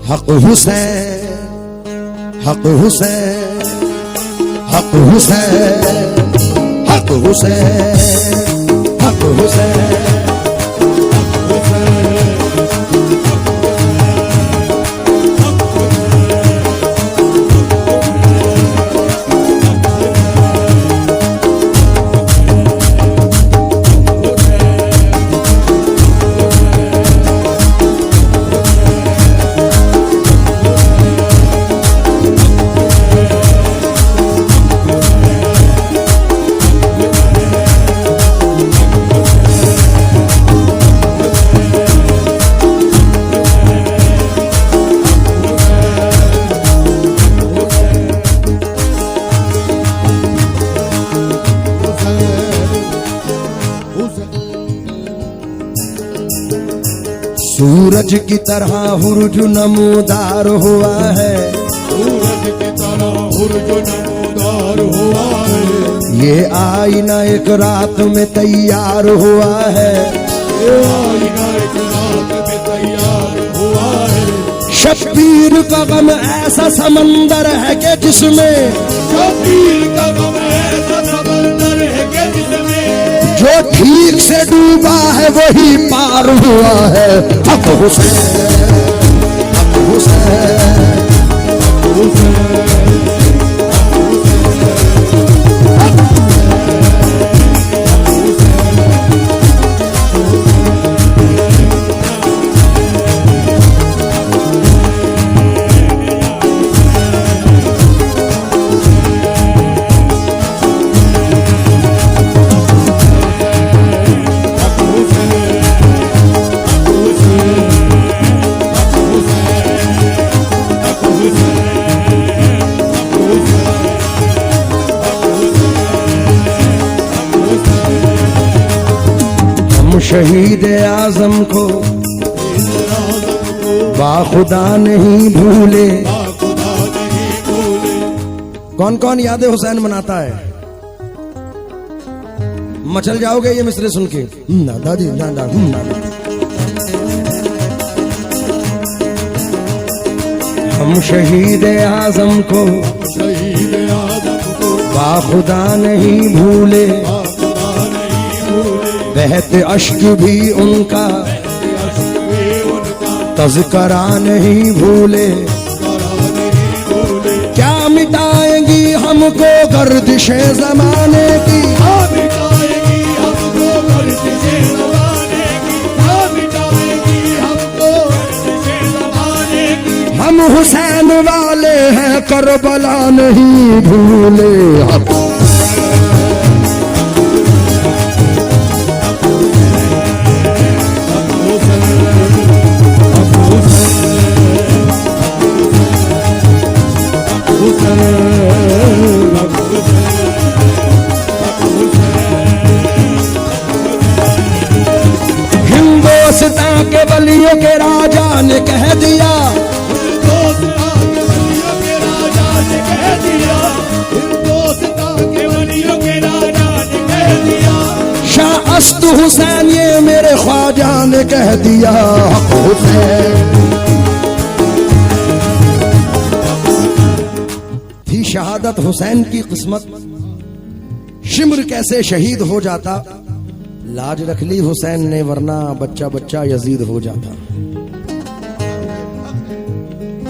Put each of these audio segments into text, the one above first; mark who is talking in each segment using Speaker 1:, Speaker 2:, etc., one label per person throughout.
Speaker 1: हक हुसैन, हक हुसैन, हक हुसैन, हक हुसैन, हक हुसैन। सूरज की तरह हुर्ज नमूदार हुआ है,
Speaker 2: सूरज की तरह हुर्ज नमूदार हुआ है।
Speaker 1: ये आईना एक रात में तैयार हुआ है,
Speaker 2: ये आईना एक रात में तैयार हुआ है।
Speaker 1: शब्बीर का गम ऐसा समंदर है कि जिसमें,
Speaker 2: शब्बीर का गम ऐसा समंदर है कि जिसमें
Speaker 1: जो ठीक से डूबा है वही पार हुआ है। हक हुसैन, हक हुसैन, हक हुसैन। शहीद आजम को बाखुदा नहीं भूले। कौन कौन याद हुसैन मनाता है? मचल जाओगे ये मिसरे सुन के। दादी दादा हम शहीद आजम को बाखुदा नहीं भूले। बहते अश्क भी उनका तज़करा नहीं भूले। क्या मिटाएंगी हमको गर्दिशे ज़माने की, हम हुसैन वाले हैं करबला नहीं भूले। हिंदुस्तान के वलियों के राजा ने कह दिया, शाह अस्त हुसैन ये मेरे ख्वाजा ने कह दिया। हक हुसैन थी शहादत हुसैन की किस्मत, शिम्र कैसे शहीद हो जाता। लाज रख ली हुसैन ने वरना बच्चा बच्चा यजीद हो जाता।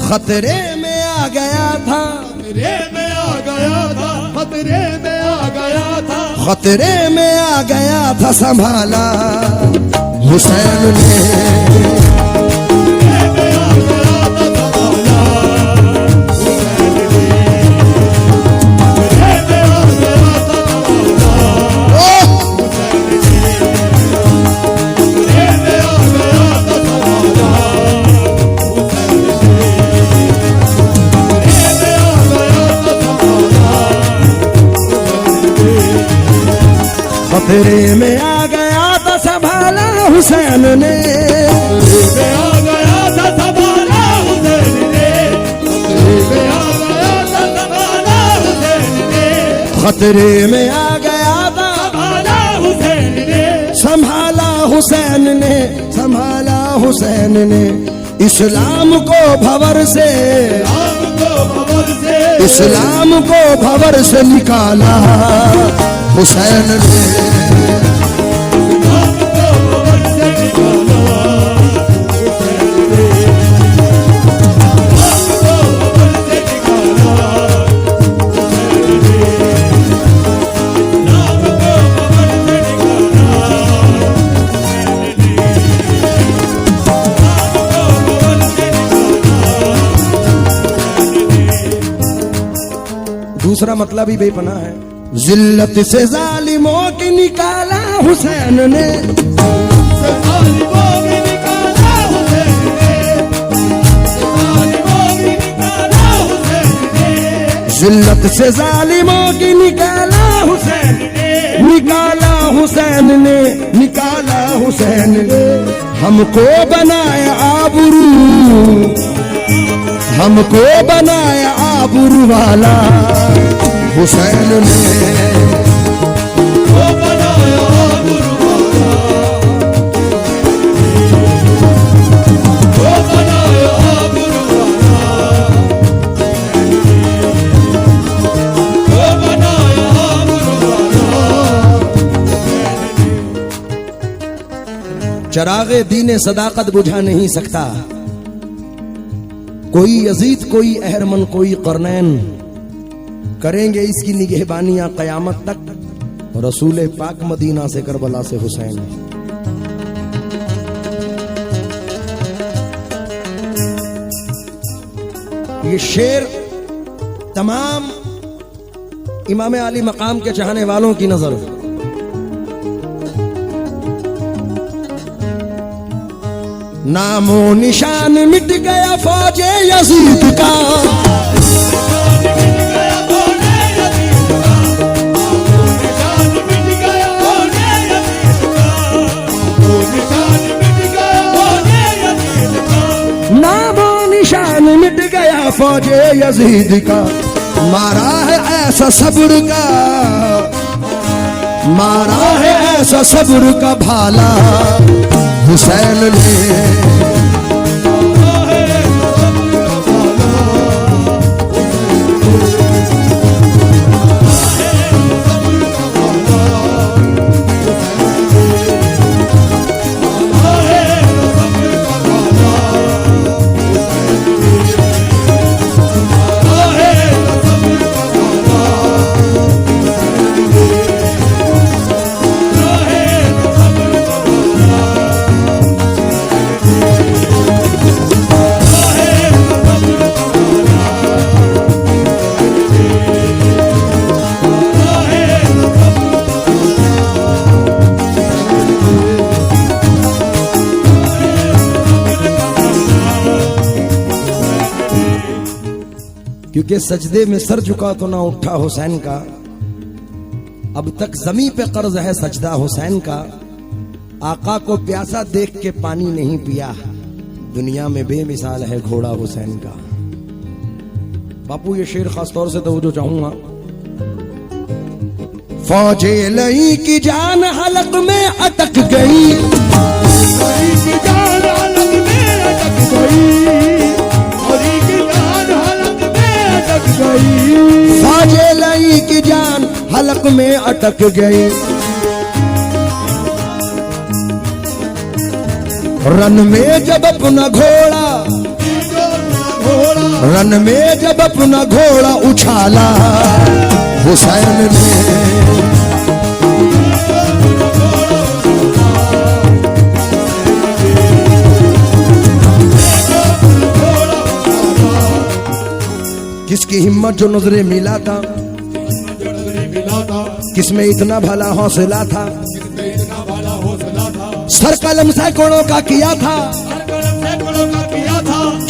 Speaker 1: खतरे में आ गया था,
Speaker 2: खतरे में आ गया था, खतरे में आ गया था,
Speaker 1: खतरे में आ गया था संभाला हुसैन ने। खतरे में आ गया था संभाला हुसैन ने।
Speaker 2: आ गया था संभाला हुसैन ने, आ गया था संभाला हुसैन ने।
Speaker 1: खतरे में आ गया था
Speaker 2: संभाला हुसैन ने,
Speaker 1: संभाला हुसैन ने, संभाला हुसैन ने। इस्लाम को भंवर से,
Speaker 2: राम को भंवर से,
Speaker 1: इस्लाम को भंवर से निकाला हुसैन ने।
Speaker 2: राम को भंवर से निकाला हुसैन ने, राम को भंवर से निकाला हुसैन ने, राम को भंवर से निकाला हुसैन ने, राम को भंवर से निकाला।
Speaker 1: दूसरा मतलब ही बेपनाह है। जिल्लत से जालिमों की निकाला हुसैन ने,
Speaker 2: जालिमों की निकाला हुसैन ने, जालिमों की निकाला हुसैन ने,
Speaker 1: जिल्लत से जालिमों की निकाला हुसैन, निकाला हुसैन ने, निकाला हुसैन ने। हमको बनाया आबरू, हमको बनाया आबरू वाला हुसैन ने।
Speaker 2: वो बनाया गुरुवाला, वो बनाया गुरुवाला, वो बनाया गुरुवाला।
Speaker 1: चरागे दीने सदाकत बुझा नहीं सकता कोई यजीद, कोई अहरमन, कोई करनैन। करेंगे इसकी निगहबानियां कयामत तक रसूल पाक मदीना से, करबला से हुसैन। ये शेर तमाम इमाम अली मकाम के चाहने वालों की नजर, नामो निशान मिट गया फौजे यजीद का, नामो निशान मिट गया फौजे यजीद का। मारा है ऐसा सब्र का, मारा है ऐसा सब्र का भाला हुसैन ने। क्योंकि सजदे में सर झुका तो ना उठा हुसैन का, अब तक जमीन पे कर्ज है सजदा हुसैन का। आका को प्यासा देख के पानी नहीं पिया, दुनिया में बेमिसाल है घोड़ा हुसैन का। बापू ये शेर खास तौर से तवज्जो चाहूंगा। फौजे लई की जान हलक में अटक गई,
Speaker 2: हरी की जान हलक में अटक गई, हरी की जान हलक में अटक गई,
Speaker 1: फौजे लई की जान हलक में अटक गई। रन में जब अपना घोड़ा, रन में जब अपना घोड़ा उछाला हुसैन ने। किसकी हिम्मत जो नजरे मिला था, किसमें इतना भला हौसला था, सर कलम सैकड़ों का किया था,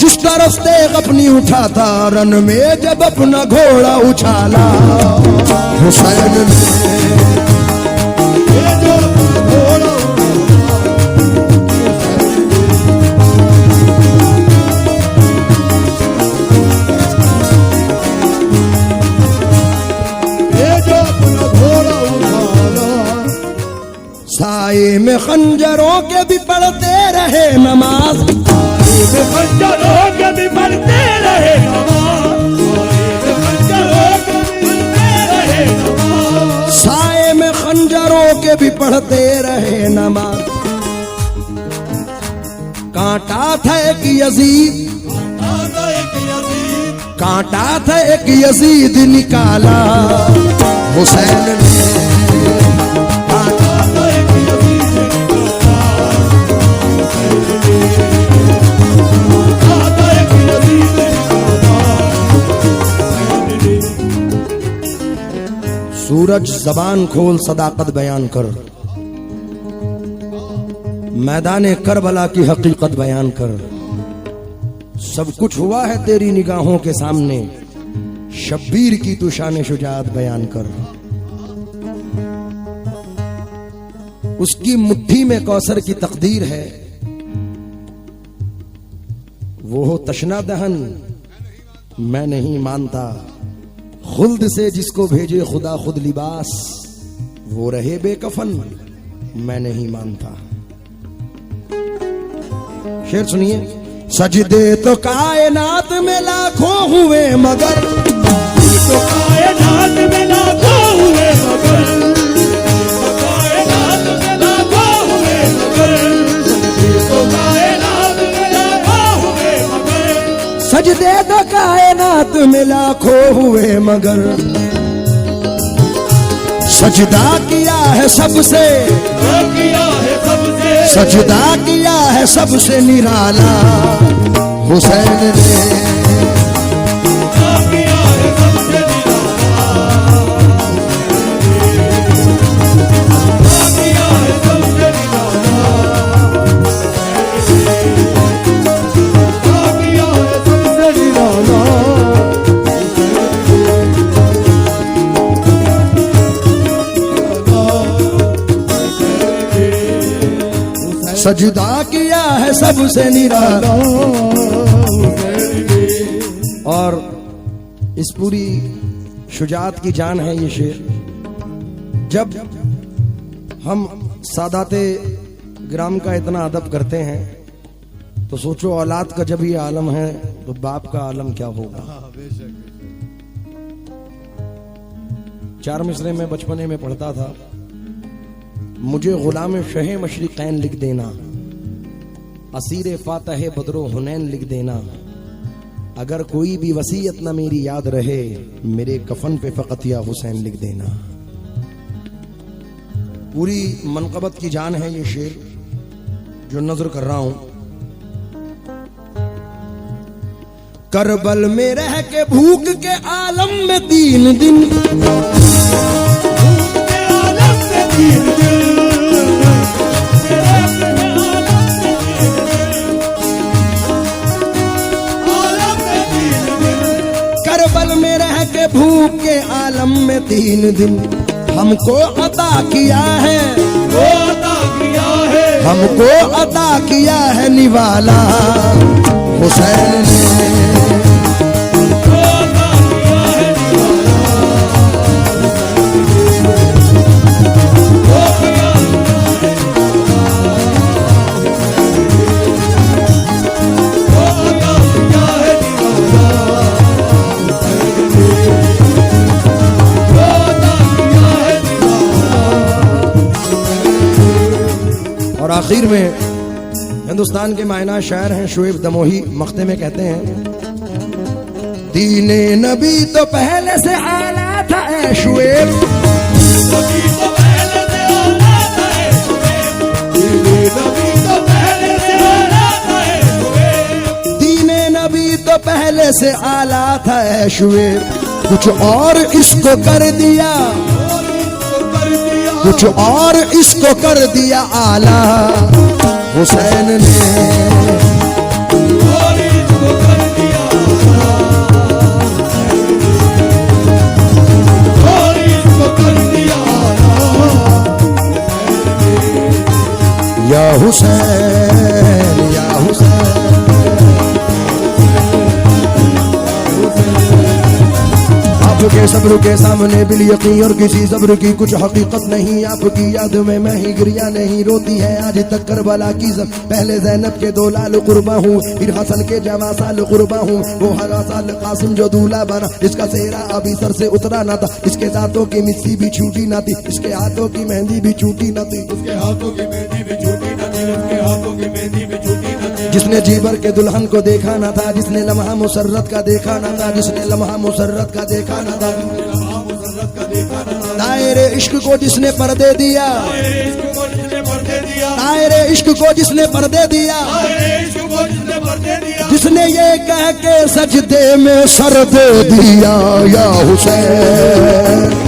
Speaker 1: जिसका रस्ते अपनी उठा था। रन में जब अपना घोड़ा उछाला हुसैन ने। साए में खंजरों के भी पढ़ते रहे नमाज,
Speaker 2: में खंजरों के भी पड़ते रहे नमाज, में खंजरों के भी पड़ते रहे नमाज।
Speaker 1: साए में खंजरों के भी पढ़ते रहे नमाज। कांटा था एक यजीद, कांटा था एक यजीद निकाला हुसैन ने। कांटा था एक यजीद निकाला सूरज जबान खोल सदाकत बयान कर, मैदान करबला की हकीकत बयान कर। सब कुछ हुआ है तेरी निगाहों के सामने, शब्बीर की तू शान शुजाअत बयान कर। उसकी मुट्ठी में कौसर की तकदीर है, वो हो तशना दहन मैं नहीं मानता। खुल्द से जिसको भेजे खुदा खुद लिबास, वो रहे बेकफन मैं नहीं मानता। शेर सुनिए। सजदे तो कायनात में लाखों हुए मगर,
Speaker 2: तो कायनात में लाखों हुए मगर, तो कायनात में लाखों हुए मगर, तो कायनात में लाखों हुए मगर।
Speaker 1: सजदे तो कायनात में लाखों हुए मगर, सजदा किया है सबसे,
Speaker 2: किया है सबसे,
Speaker 1: सजदा किया है सबसे निराला हुसैन ने।
Speaker 2: किया है सबसे निराला, किया है सबसे निराला, किया है सबसे निराला।
Speaker 1: सजदा किया है सबसे निराला। और इस पूरी शुजाअत की जान है ये शेर। जब हम सादाते ग्राम का इतना अदब करते हैं तो सोचो औलाद का जब ये आलम है तो बाप का आलम क्या होगा। 4 मिसरे में बचपने में पढ़ता था, मुझे गुलाम शहे मशरिकैन लिख देना, असीर फातह बदरो हुनैन लिख देना, अगर कोई भी वसीयत न मेरी याद रहे, मेरे कफन पे फकत या हुसैन लिख देना। पूरी मनकबत की जान है ये शेर जो नजर कर रहा हूं। करबल में रह के भूख के आलम में 3 दिन, करबल में रह के भूख के आलम में 3 दिन हमको अता किया है, हमको अता किया है निवाला हुसैन ने। और आखिर में हिंदुस्तान के मायना शायर हैं शुएब दमोही, मख्ते में कहते हैं, दीने नबी तो पहले से आला था ऐ शुएब,
Speaker 2: नबी तो पहले से आला था ऐ शुएब, नबी तो पहले से आला था ऐ शुएब,
Speaker 1: दीने नबी तो पहले से आला था ऐ शुएब, कुछ और इसको कर दिया, कुछ और इसको कर दिया आला हुसैन ने।
Speaker 2: और इसको कर दिया आला, और इसको कर दिया आला,
Speaker 1: या हुसैन या हुसैन, अब के सब्र के सामने बिल यकीन और किसी सब्र की कुछ हकीकत नहीं। आपकी याद में मैं ही गिरिया नहीं रोती है आज तक करबला की सब। पहले ज़ैनब के 2 लाल कुर्बा हूँ, फिर हसन के जवा साल कुर्बा हूँ। वो हरा साल कासिम जो दूल्हा बना, इसका सेहरा अभी सर से उतरा ना था। इसके दांतों की मिस्सी भी छूटी ना थी, इसके हाथों की मेहंदी भी छूटी ना थी।
Speaker 2: उसके हाथों की मेहंदी भी छूटी न थी, उसके हाथों की मेहंदी भी छूटी न थी।
Speaker 1: जिसने जीवर के दुल्हन को देखा ना था, जिसने लम्हा मुसर्रत का देखा ना था, जिसने लम्हा मुसर्रत का देखा ना था। दायरे इश्क को जिसने पर्दे दिया, दायरे इश्क को जिसने पर्दे दिया, जिसने ये कह के सजदे में सर दे दिया या हुसैन।